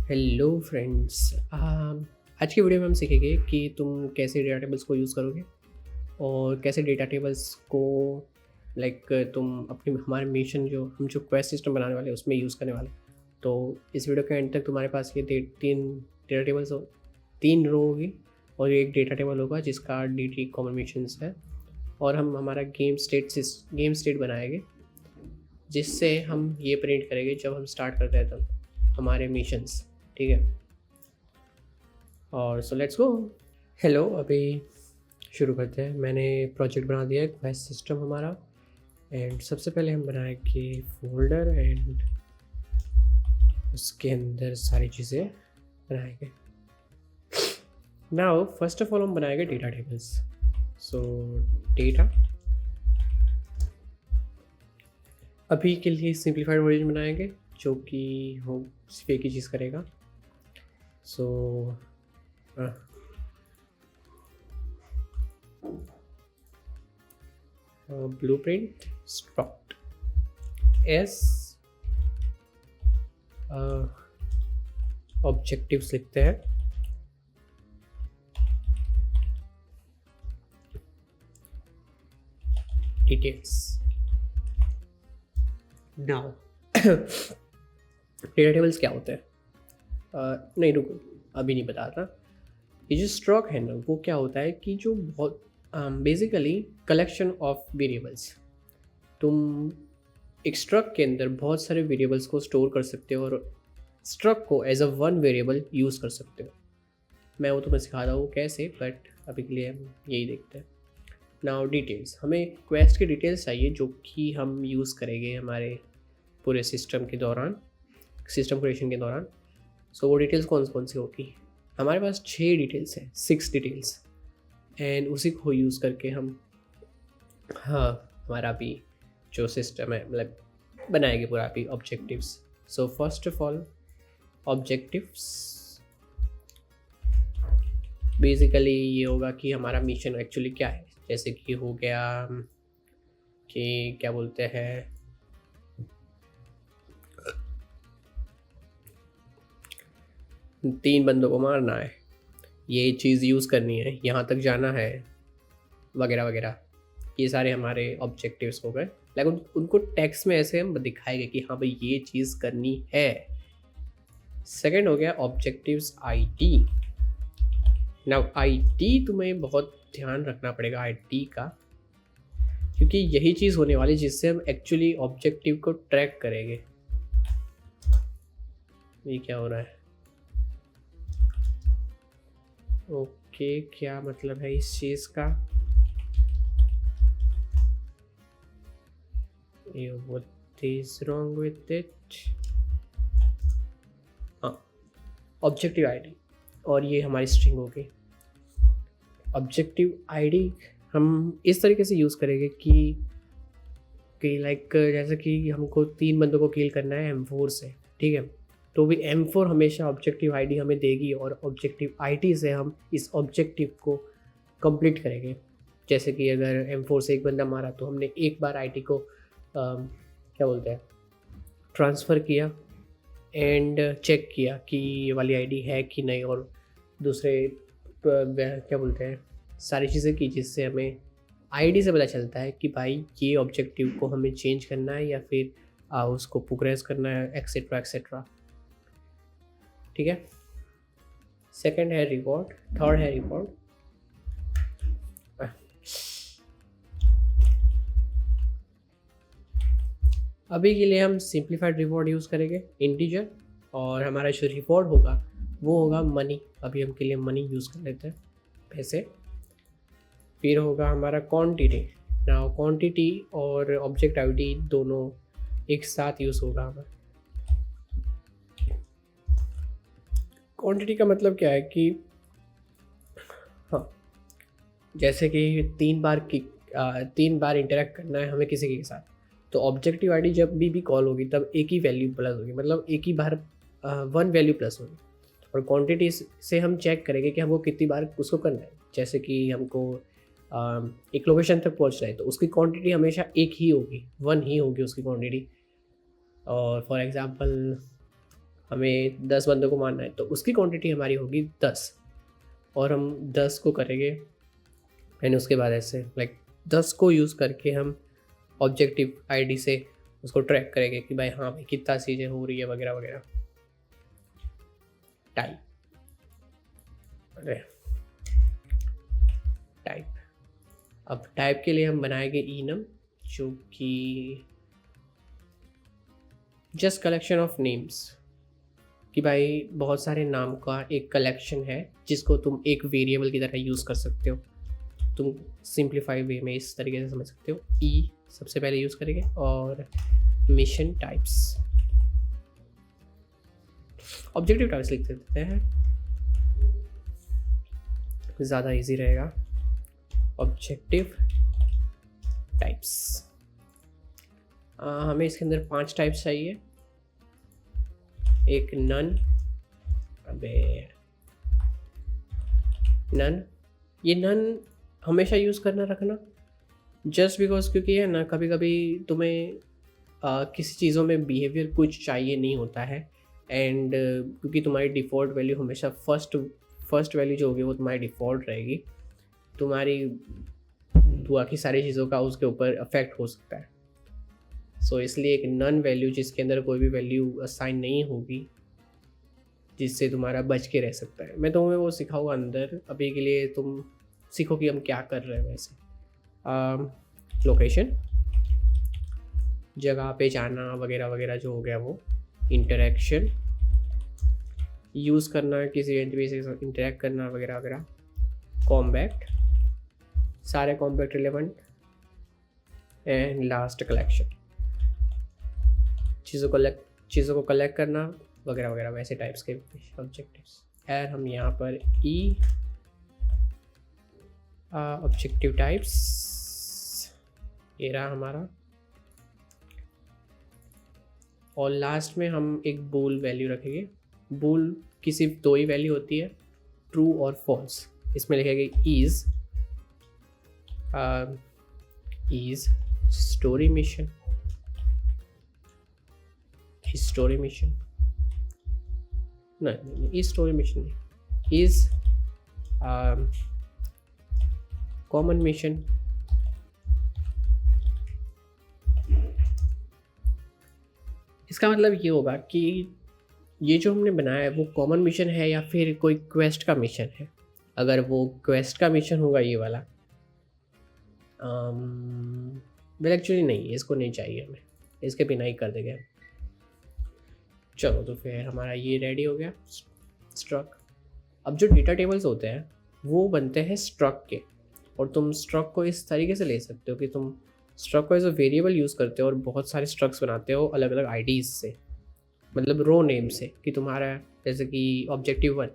Hello friends. आज की video में हम सीखेंगे कि तुम कैसे डेटा टेबल्स को यूज़ करोगे और कैसे डेटा टेबल्स को तुम अपनी हमारे मिशन जो क्वेस्ट सिस्टम बनाने वाले हैं उसमें यूज़ करने वाले हैं। तो इस वीडियो के एंड तक तुम्हारे पास ये तीन डेटा टेबल्स हो, तीन रो होगी और एक डेटा टेबल होगा जिसका डी कॉमन मिशंस है। और हम हमारा गेम स्टेट बनाएंगे जिससे हम ये प्रिंट करेंगे जब हम स्टार्ट करते हैं तब हमारे मिशंस। ठीक है, और सो लेट्स गो। हेलो, अभी शुरू करते हैं। मैंने प्रोजेक्ट बना दिया है क्वेस्ट सिस्टम हमारा। एंड सबसे पहले हम बनाएंगे फोल्डर एंड उसके अंदर सारी चीज़ें बनाएंगे। नाउ फर्स्ट ऑफ ऑल हम बनाएंगे डेटा टेबल्स। सो डेटा अभी के लिए सिंप्लीफाइड वर्जन बनाएंगे जो कि हो सिर्फ एक ही चीज़ करेगा। सो blueprint struct s ऑब्जेक्टिव्स लिखते हैं। डिटेल्स नाउ डेटा टेबल्स क्या होते हैं? नहीं रुको, अभी नहीं बताता। ये जो स्ट्रक है ना, वो क्या होता है कि जो बहुत बेसिकली कलेक्शन ऑफ वेरिएबल्स। तुम एक स्ट्रक के अंदर बहुत सारे वेरिएबल्स को स्टोर कर सकते हो और स्ट्रक को as a one variable use कर सकते हो। मैं वो तुम्हें सिखा रहा हूँ कैसे, बट अभी के लिए हम यही देखते हैं। नाउ डिटेल्स, हमें क्वेस्ट की डिटेल्स चाहिए जो कि हम यूज़ करेंगे हमारे पूरे सिस्टम के दौरान, सिस्टम क्रिएशन के दौरान। सो वो डिटेल्स कौन कौन सी होगी? हमारे पास 6 डिटेल्स है, 6 डिटेल्स, एंड उसी को यूज़ करके हम हमारा भी जो सिस्टम है मतलब बनाएंगे पूरा भी objectives. So first of all objectives basically ये होगा कि हमारा मिशन एक्चुअली क्या है। जैसे कि हो गया कि क्या बोलते हैं, तीन बंदों को मारना है, ये चीज़ यूज़ करनी है, यहाँ तक जाना है, वगैरह वगैरह। ये सारे हमारे ऑब्जेक्टिव्स हो गए। उनको टेक्स्ट में ऐसे हम दिखाएंगे कि हाँ भाई ये चीज़ करनी है। सेकंड हो गया ऑब्जेक्टिव्स आईडी। नाउ आईडी तुम्हें बहुत ध्यान रखना पड़ेगा आईडी का, क्योंकि यही चीज़ होने वाली जिससे हम एक्चुअली ऑब्जेक्टिव को ट्रैक करेंगे। ये क्या हो रहा है? ओके, क्या मतलब है इस चीज़ का? What is wrong with it? हाँ, ऑब्जेक्टिव आईडी, और ये हमारी स्ट्रिंग होगी। ऑब्जेक्टिव आईडी हम इस तरीके से यूज़ करेंगे कि जैसे कि हमको 3 बंदों को किल करना है M4 से, ठीक है, तो भी M4 हमेशा ऑब्जेक्टिव आईडी हमें देगी और ऑब्जेक्टिव आईडी से हम इस ऑब्जेक्टिव को कंप्लीट करेंगे। जैसे कि अगर M4 से एक बंदा मारा तो हमने एक बार आईडी को क्या बोलते हैं, ट्रांसफ़र किया एंड चेक किया कि ये वाली आईडी है कि नहीं, और दूसरे क्या बोलते हैं, सारी चीज़ें की जिससे हमें आईडी से पता चलता है कि भाई ये ऑब्जेक्टिव को हमें चेंज करना है या फिर उसको प्रोग्रेस करना है, एक्सेट्रा एक्सेट्रा। ठीक है, सेकंड है रिवॉर्ड, थर्ड है रिवॉर्ड। अभी के लिए हम सिंप्लीफाइड रिवॉर्ड यूज़ करेंगे, इंटीजर, और हमारा जो रिवॉर्ड होगा वो होगा मनी। अभी हम के लिए मनी यूज़ कर लेते हैं, पैसे। फिर होगा हमारा क्वांटिटी। नाउ क्वांटिटी और ऑब्जेक्ट आईडी दोनों एक साथ यूज़ होगा हमारा। क्वांटिटी का मतलब क्या है कि हाँ, जैसे कि 3 बार इंटरेक्ट करना है हमें किसी के साथ, तो ऑब्जेक्टिव आईडी जब भी कॉल होगी तब एक ही वैल्यू प्लस होगी, मतलब एक ही बार 1 वैल्यू प्लस होगी। और क्वांटिटी से हम चेक करेंगे कि हमको कितनी बार उसको करना है। जैसे कि हमको एक लोकेशन तक पहुंचना है तो उसकी क्वांटिटी हमेशा एक ही होगी, 1 ही होगी उसकी क्वांटिटी। और फॉर एग्ज़ाम्पल हमें 10 बंदों को मारना है तो उसकी क्वांटिटी हमारी होगी 10, और हम 10 को करेंगे एंड उसके बाद ऐसे लाइक 10 को यूज़ करके हम ऑब्जेक्टिव आईडी से उसको ट्रैक करेंगे कि भाई हाँ भाई कितना चीज़ें हो रही है वगैरह वगैरह। टाइप, अरे टाइप, अब टाइप के लिए हम बनाएंगे enum, जो कि जस्ट कलेक्शन ऑफ नेम्स, कि भाई बहुत सारे नाम का एक कलेक्शन है जिसको तुम एक वेरिएबल की तरह यूज़ कर सकते हो। तुम सिंप्लीफाई वे में इस तरीके से समझ सकते हो। ई सबसे पहले यूज़ करेंगे और मिशन टाइप्स, ऑब्जेक्टिव टाइप्स लिख देते हैं, ज़्यादा इजी रहेगा। ऑब्जेक्टिव टाइप्स, हमें इसके अंदर 5 टाइप्स चाहिए। एक नन, अबे नन, ये नन हमेशा यूज़ करना रखना, जस्ट बिकॉज क्योंकि है ना कभी कभी तुम्हें किसी चीज़ों में बिहेवियर कुछ चाहिए नहीं होता है, एंड क्योंकि तुम्हारी डिफ़ॉल्ट वैल्यू हमेशा फर्स्ट वैल्यू जो होगी वो तुम्हारी डिफ़ॉल्ट रहेगी, तुम्हारी बाकी सारी चीज़ों का उसके ऊपर अफेक्ट हो सकता है। सो इसलिए एक नन वैल्यू जिसके अंदर कोई भी वैल्यू असाइन नहीं होगी, जिससे तुम्हारा बच के रह सकता है। मैं तुम्हें वो सिखाऊंगा अंदर, अभी के लिए तुम सीखो कि हम क्या कर रहे हैं। वैसे लोकेशन, जगह पे जाना वगैरह वगैरह जो हो गया वो। इंटरेक्शन, यूज़ करना, किसी एंटिटी से इंटरेक्ट करना वगैरह वगैरह। कॉम्बैक्ट, सारे combat relevant. And last collection, चीज़ों को कलेक्ट करना वगैरह वगैरह, वैसे टाइप्स के ऑब्जेक्टिव्स। और हम यहाँ पर ई ऑब्जेक्टिव टाइप्स, ये रहा हमारा, और लास्ट में हम एक बूल वैल्यू रखेंगे। बूल की सिर्फ 2 ही वैल्यू होती है, ट्रू और फॉल्स। इसमें लिखेंगे is story mission, story mission नहीं, इज स्टोरी मिशन नहीं, इज कॉमन मिशन। इसका मतलब ये होगा कि ये जो हमने बनाया है वो कॉमन मिशन है या फिर कोई क्वेस्ट का मिशन है। अगर वो क्वेस्ट का मिशन होगा ये वाला, वेल एक्चुअली नहीं, इसको नहीं चाहिए हमें, इसके बिना ही कर देंगे। चलो तो फिर हमारा ये रेडी हो गया स्ट्रक। अब जो डेटा टेबल्स होते हैं वो बनते हैं स्ट्रक के, और तुम स्ट्रक को इस तरीके से ले सकते हो कि तुम स्ट्रक को एज अ वेरिएबल यूज़ करते हो और बहुत सारे स्ट्रक्स बनाते हो अलग अलग आईडीज़ से, मतलब रो नेम से, कि तुम्हारा जैसे कि ऑब्जेक्टिव 1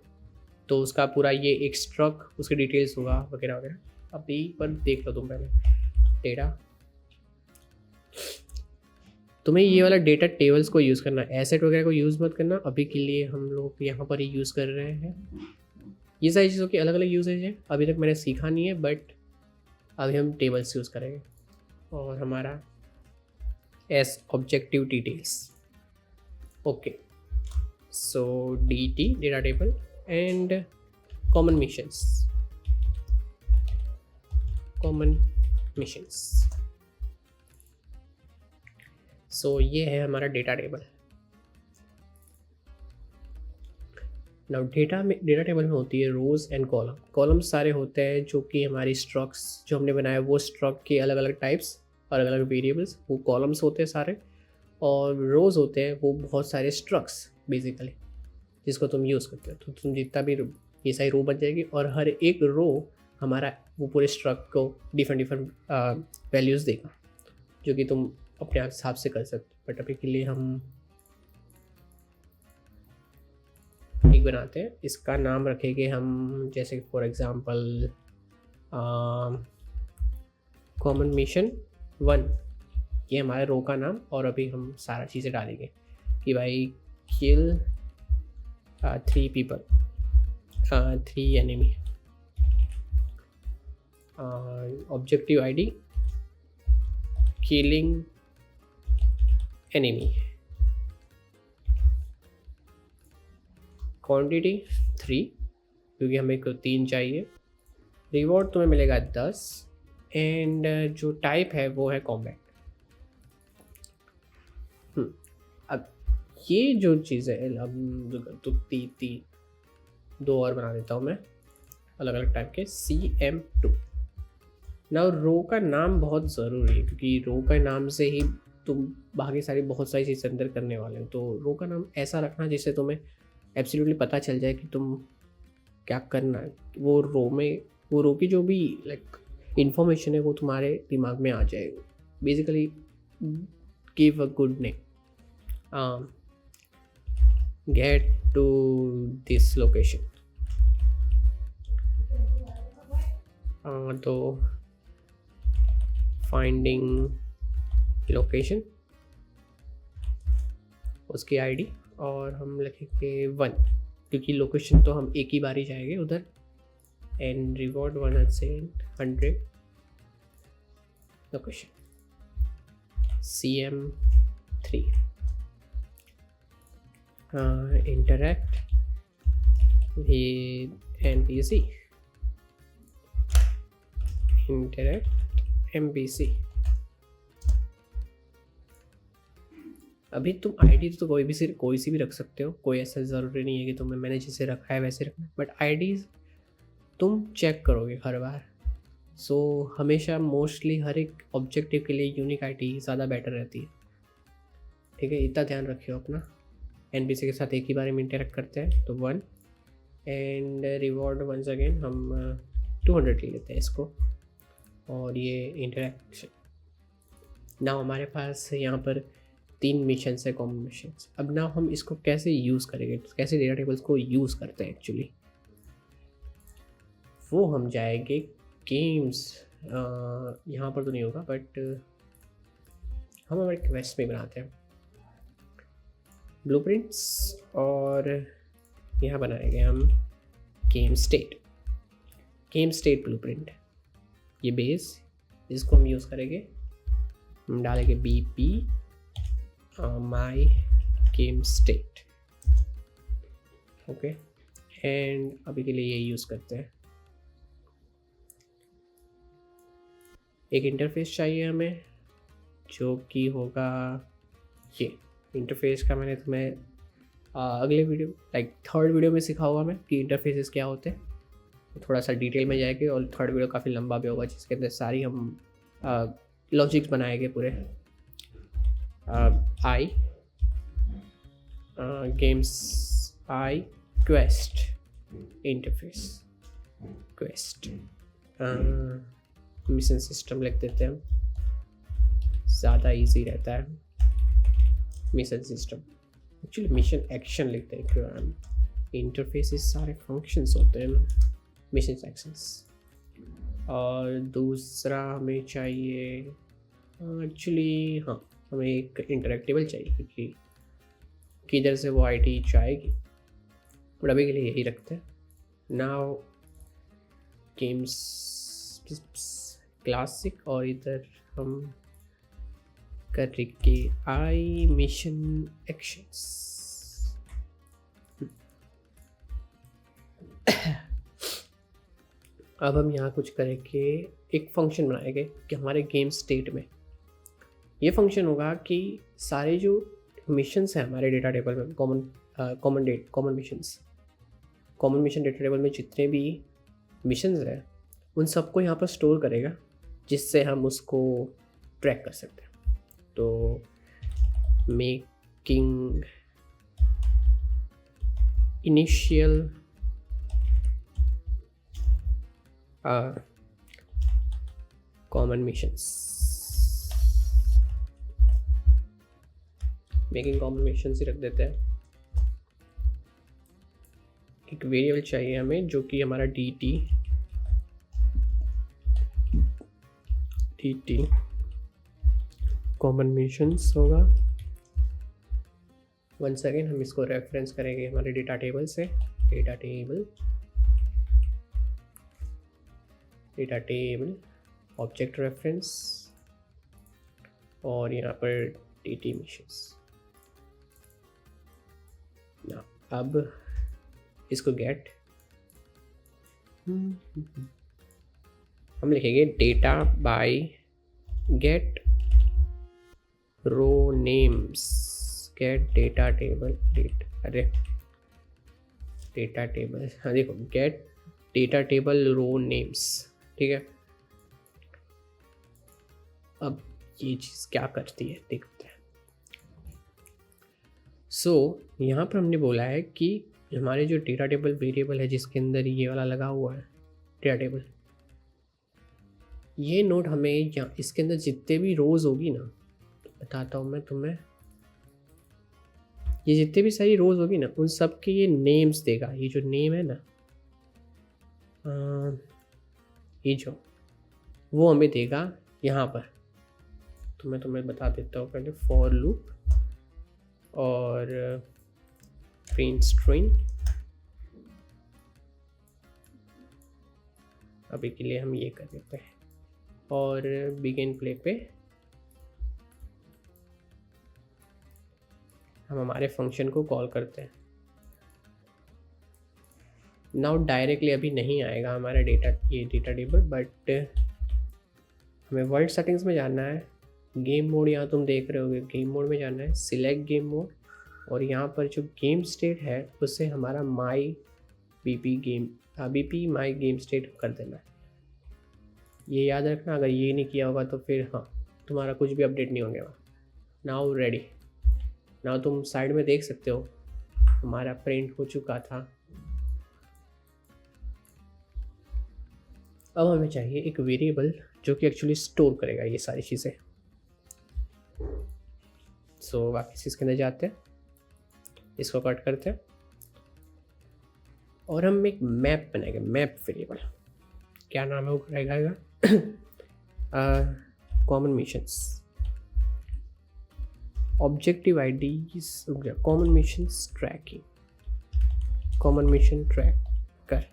तो उसका पूरा ये एक स्ट्रक, उसकी डिटेल्स होगा वगैरह वगैरह। अभी पर देख लो तुम पहले डेटा, तुम्हें ये वाला डेटा टेबल्स को यूज़ करना, एसेट वगैरह को यूज़ मत करना। अभी के लिए हम लोग यहाँ पर ही यूज़ कर रहे हैं। ये सारी चीज़ों की अलग अलग यूजेज है, अभी तक मैंने सीखा नहीं है, बट अभी हम टेबल्स यूज़ करेंगे। और हमारा S objective details, okay, so DT data table and common missions. So ये है हमारा data table. Now data table में होती है रोज एंड कॉलम। कॉलम्स सारे होते हैं जो कि हमारी स्ट्रक्स जो हमने बनाया वो स्ट्रक के अलग अलग टाइप्स और अलग अलग वेरिएबल्स, वो कॉलम्स होते हैं सारे। और रोज़ होते हैं वो बहुत सारे स्ट्रक्स बेसिकली जिसको तुम यूज़ करते हो। तो तुम जितना भी ये सारी रो बन जाएगी, और हर एक रो हमारा वो पूरे स्ट्रक को डिफरेंट वैल्यूज़ देगा, जो कि तुम अपने हिसाब से कर सकते हो। बट अभी के लिए हम एक बनाते हैं, इसका नाम रखेंगे हम, जैसे फॉर एग्जांपल कॉमन मिशन 1, ये हमारे रो का नाम। और अभी हम सारा चीज़ें डालेंगे कि भाई किल 3 people, 3 enemy, objective ID killing enemy, quantity 3 क्योंकि हमें को 3 चाहिए। रिवॉर्ड तुम्हें मिलेगा 10 एंड जो टाइप है वो है कॉम्बैट। अब ये जो चीज़ है अब तो तीन दो और बना देता हूँ मैं अलग अलग टाइप के CM2। ना रो का नाम बहुत ज़रूरी है क्योंकि रो का नाम से ही तुम बाकी सारी बहुत सारी चीज़ें अंदर करने वाले हो। तो रो का नाम ऐसा रखना जिससे तुम्हें एब्सोल्युटली पता चल जाए कि तुम क्या करना है। वो रो की जो भी लाइक इन्फॉर्मेशन है वो तुम्हारे दिमाग में आ जाएगा। Basically give a good name, get to this location. तो फाइंडिंग लोकेशन, उसकी आईडी और हम लिखेंगे 1 क्योंकि लोकेशन तो हम एक ही बार ही जाएंगे उधर। And reward 100 location CM3। interact with NPC, interact NPC। अभी तुम आईडी तो कोई सी भी रख सकते हो, कोई ऐसा ज़रूरी नहीं है कि तुम्हें मैंने जैसे रखा है वैसे रखना, बट आईडीज़ तुम चेक करोगे हर बार। सो हमेशा मोस्टली हर एक ऑब्जेक्टिव के लिए यूनिक आईडी ज़्यादा बेटर रहती है। ठीक है, इतना ध्यान रखियो अपना। NPC के साथ एक ही बार में इंटरेक्ट करते हैं तो 1 एंड रिवॉर्ड वंस अगेन हम 200 ले लेते हैं इसको। और ये इंटरेक्शन ना हमारे पास यहाँ पर 3 मिशंस है, कॉमन मिशंस। अब ना हम इसको कैसे यूज़ करेंगे, कैसे डेटा टेबल्स को यूज़ करते हैं एक्चुअली, वो हम जाएंगे गेम्स। यहाँ पर तो नहीं होगा बट हम हमारे क्वेस्ट में बनाते हैं ब्लूप्रिंट्स और यहाँ बनाएंगे हम गेम स्टेट ब्लूप्रिंट। ये बेस इसको हम यूज़ करेंगे, हम डालेंगे BP my game state. Okay, and अभी के लिए ये यूज़ करते हैं। एक इंटरफेस चाहिए हमें जो कि होगा ये इंटरफेस का। मैंने तुम्हें अगले वीडियो लाइक 3rd वीडियो में सिखाऊंगा मैं कि इंटरफेसेस क्या होते हैं। थोड़ा सा डिटेल में जाएंगे और 3rd वीडियो काफ़ी लंबा भी होगा जिसके अंदर सारी हम लॉजिक्स बनाएंगे पूरे। I games I quest interface quest mission system लिख देते हैं, ज़्यादा इजी रहता है। Mission system actually mission action लिखते हैं क्यों, इंटरफेसेस सारे फंक्शंस होते हैं मिशन एक्शंस। और दूसरा हमें चाहिए एक्चुअली हाँ हमें एक इंटरेक्टेबल चाहिए क्योंकि किधर से वो आईडी जाएगी, बट अभी के लिए यही रखते हैं। नाउ गेम्स क्लासिक और इधर हम करके आई मिशन एक्शंस। अब हम यहाँ कुछ करेंगे, एक फंक्शन बनाएंगे कि हमारे गेम स्टेट में ये फंक्शन होगा कि सारे जो मिशंस हैं हमारे डेटा टेबल में कॉमन मिशन डेटा टेबल में जितने भी मिशंस हैं उन सबको यहाँ पर स्टोर करेगा जिससे हम उसको ट्रैक कर सकते हैं। तो making initial common missions, making common missions ही रख देते हैं। एक वेरिएबल चाहिए हमें जो कि हमारा dt कॉमन मिशंस होगा। वंस अगेन हम इसको रेफरेंस करेंगे हमारे डेटा टेबल से, डेटा टेबल ऑब्जेक्ट रेफरेंस और यहाँ पर dt मिशंस। अब इसको गेट, हम लिखेंगे data by get row names, get data table data table, हाँ देखो get data table row names, ठीक है। अब ये चीज़ क्या करती है देखते हैं। यहाँ पर हमने बोला है कि हमारे जो डेटा टेबल वेरिएबल है जिसके अंदर ये वाला लगा हुआ है डेटा टेबल, ये नोट हमें यहाँ इसके अंदर जितने भी रोज़ होगी ना, बताता हूँ मैं तुम्हें, ये जितने भी सारी रोज़ होगी ना उन सब के ये नेम्स देगा। ये जो नेम है ना, ये जो वो हमें देगा यहाँ पर। तो मैं तुम्हें बता देता हूँ पहले, फॉर लूप और प्रिंट स्ट्रिंग। अभी के लिए हम ये कर देते हैं और बिगिन प्ले पे हम हमारे फंक्शन को कॉल करते हैं। नाउ डायरेक्टली अभी नहीं आएगा हमारा डेटा, ये डेटा टेबल, बट हमें वर्ल्ड सेटिंग्स में जाना है। गेम मोड यहाँ तुम देख रहे होगे, गेम मोड में जाना है, सिलेक्ट गेम मोड, और यहाँ पर जो गेम स्टेट है उससे हमारा माई बीपी माई गेम स्टेट कर देना है। ये याद रखना, अगर ये नहीं किया होगा तो फिर हाँ तुम्हारा कुछ भी अपडेट नहीं होगा। नाउ रेडी, नाउ तुम साइड में देख सकते हो हमारा प्रिंट हो चुका था। अब हमें चाहिए एक वेरिएबल जो कि एक्चुअली स्टोर करेगा ये सारी चीज़ें। वापस इसके अंदर जाते हैं, इसको कट करते हैं और हम एक मैप बनाएंगे, मैप वेरिएबल। क्या नाम है वो रहेगा common missions, objective ID common missions tracking, common mission tracker.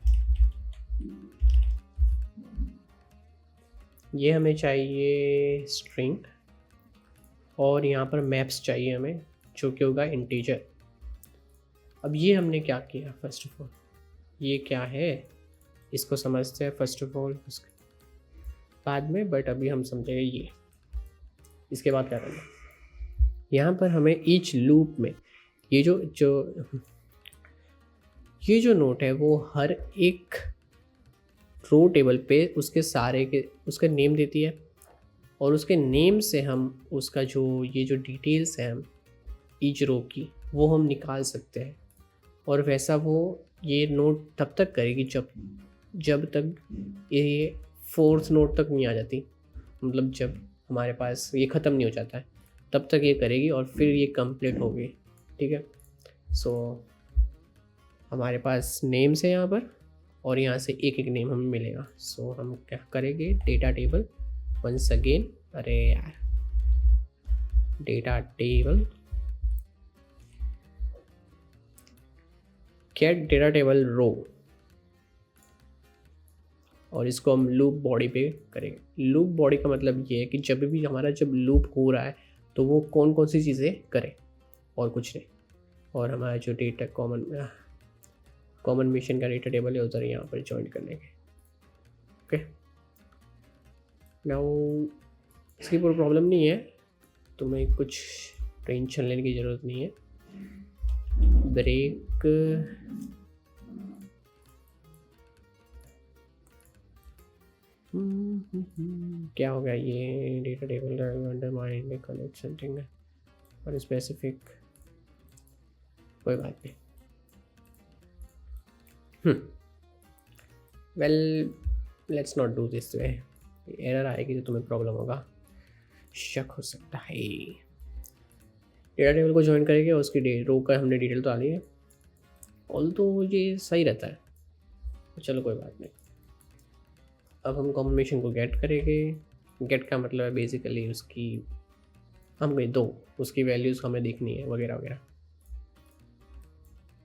ये हमें चाहिए स्ट्रिंग और यहाँ पर मैप्स चाहिए हमें, जो कि होगा इंटीजर। अब ये हमने क्या किया, फर्स्ट ऑफ ऑल ये क्या है इसको समझते हैं फर्स्ट ऑफ ऑल, उसके बाद में, बट अभी हम समझेंगे ये। इसके बाद क्या करना, यहाँ पर हमें ईच लूप में ये जो नोट है वो हर एक रो टेबल पे उसके सारे के उसका नेम देती है, और उसके नेम से हम उसका ये जो डिटेल्स हैं हम ईच रो की वो हम निकाल सकते हैं। और वैसा वो ये नोट तब तक करेगी जब तक ये फोर्थ नोट तक नहीं आ जाती, मतलब जब हमारे पास ये ख़त्म नहीं हो जाता है तब तक ये करेगी और फिर ये कंप्लीट होगी, ठीक है। हमारे पास नेम्स है यहाँ पर और यहाँ से एक एक नेम हमें मिलेगा। हम क्या करेंगे, डेटा टेबल वंस अगेन, अरे यार data table get data table row, और इसको हम लूप बॉडी पे करेंगे। लूप बॉडी का मतलब ये है कि जब लूप हो रहा है तो वो कौन कौन सी चीज़ें करे और कुछ नहीं। और हमारा जो डेटा कॉमन मिशन का डेटा टेबल है उधर यहाँ पर ज्वाइन कर लेंगे। ओके, नाउ इसकी कोई प्रॉब्लम नहीं है, तुम्हें कुछ टेंशन लेने की ज़रूरत नहीं है। ब्रेक क्या हो गया, ये data table undermine connect something और स्पेसिफिक, कोई बात नहीं। Well let's not do this way, error आएगी तो तुम्हें प्रॉब्लम होगा, शक हो सकता है। डेटा टेबल को ज्वाइन करेंगे और उसकी रो का हमने डिटेल तो डाली है, ऑल तो ये सही रहता है, चलो कोई बात नहीं। अब हम कॉम्बिनेशन को गेट करेंगे। गेट का मतलब है बेसिकली उसकी हमें उसकी वैल्यूज़ हमें देखनी है वगैरह वगैरह।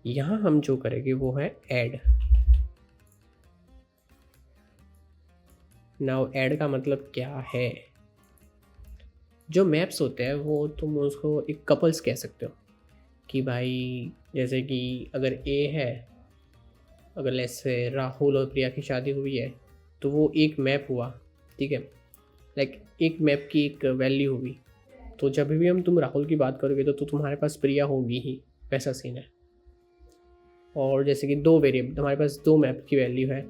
यहाँ हम जो करेंगे वो है ऐड। नाउ ऐड का मतलब क्या है, जो मैप्स होते हैं वो तुम उसको एक कपल्स कह सकते हो कि भाई जैसे कि अगर ए है अगर जैसे राहुल और प्रिया की शादी हुई है तो वो एक मैप हुआ, ठीक है, लाइक एक मैप की एक वैल्यू हुई। तो जब भी हम तुम राहुल की बात करोगे तो तुम्हारे पास प्रिया होगी ही, वैसा सीन है। और जैसे कि दो वेरिएबल, हमारे पास दो मैप की वैल्यू है,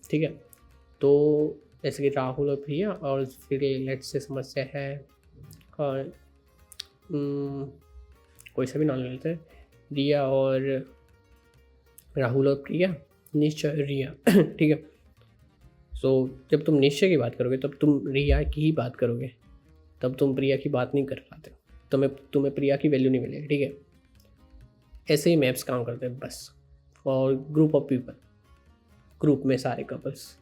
ठीक है। तो जैसे कि राहुल और प्रिया, और फिर लेट्स से समस्या है और कोई सा भी नाम ले लेते हैं, रिया और राहुल और प्रिया, निश्चय रिया ठीक है। सो जब तुम निश्चय की बात करोगे तब तुम रिया की ही बात करोगे, तब तुम प्रिया की बात नहीं कर पाते, तुम्हें प्रिया की वैल्यू नहीं मिलेगी, ठीक है। ऐसे ही मैप्स काम करते हैं बस। और ग्रुप ऑफ पीपल, ग्रुप में सारे कपल्स,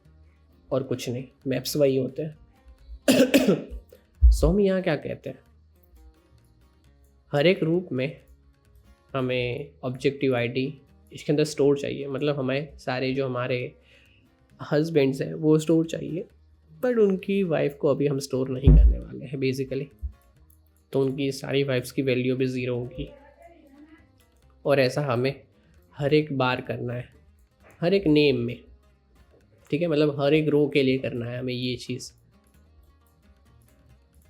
और कुछ नहीं, मैप्स वही होते हैं। सो हम यहाँ क्या कहते हैं, हर एक रूप में हमें ऑब्जेक्टिव आईडी इसके अंदर स्टोर चाहिए, मतलब हमें सारे जो हमारे हस्बैंड्स हैं वो स्टोर चाहिए, बट उनकी वाइफ को अभी हम स्टोर नहीं करने वाले हैं बेसिकली। तो उनकी सारी वाइफ्स की वैल्यू भी ज़ीरो होगी, और ऐसा हमें हर एक बार करना है, हर एक नेम में, ठीक है, मतलब हर एक रो के लिए करना है हमें ये चीज़।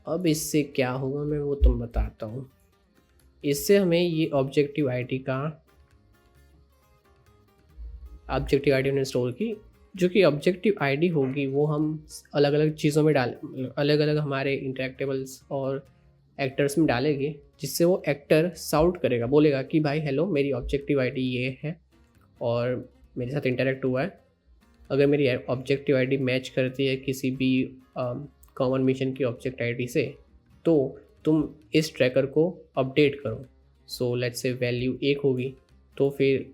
अब इससे क्या होगा मैं वो तुम बताता हूँ। इससे हमें ये ऑब्जेक्टिव आईडी ने स्टोर की, जो कि ऑब्जेक्टिव आईडी होगी वो हम अलग अलग चीज़ों में अलग अलग हमारे इंटरेक्टेबल्स और एक्टर्स में डालेंगे, जिससे वो एक्टर साउट करेगा, बोलेगा कि भाई हेलो, मेरी ऑब्जेक्टिव आईडी ये है और मेरे साथ इंटरेक्ट हुआ है। अगर मेरी ऑब्जेक्टिव आईडी मैच करती है किसी भी कॉमन मिशन की ऑब्जेक्ट आईडी से, तो तुम इस ट्रैकर को अपडेट करो। सो लेट्स से वैल्यू 1 होगी, तो फिर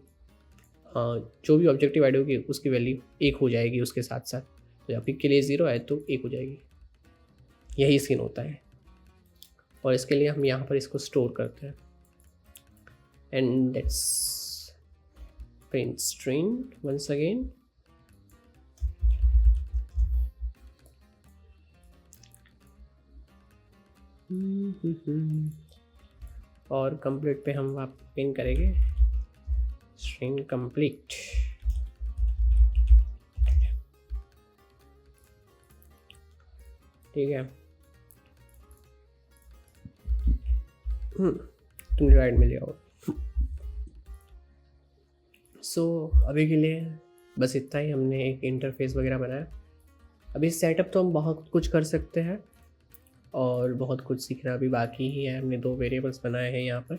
जो भी ऑब्जेक्टिव आईडी होगी उसकी वैल्यू 1 हो जाएगी उसके साथ साथ। तो अभी के लिए 0 है तो 1 हो जाएगी, यही सीन होता है। और इसके लिए हम यहाँ पर इसको स्टोर करते हैं, and that's print string once again. और कंप्लीट पे हम आप पिन करेंगे स्ट्रिंग कंप्लीट, ठीक है। तुम राइट में जाओ। सो अभी के लिए बस इतना ही, हमने एक इंटरफेस वगैरह बनाया। अभी सेटअप तो हम बहुत कुछ कर सकते हैं और बहुत कुछ सीखना भी बाकी ही है। हमने 2 वेरिएबल्स बनाए हैं यहाँ पर,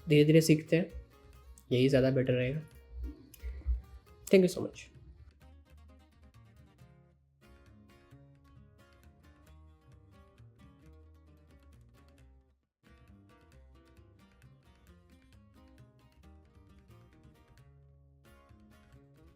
धीरे धीरे सीखते हैं, यही ज़्यादा बेटर रहेगा। Thank you so much.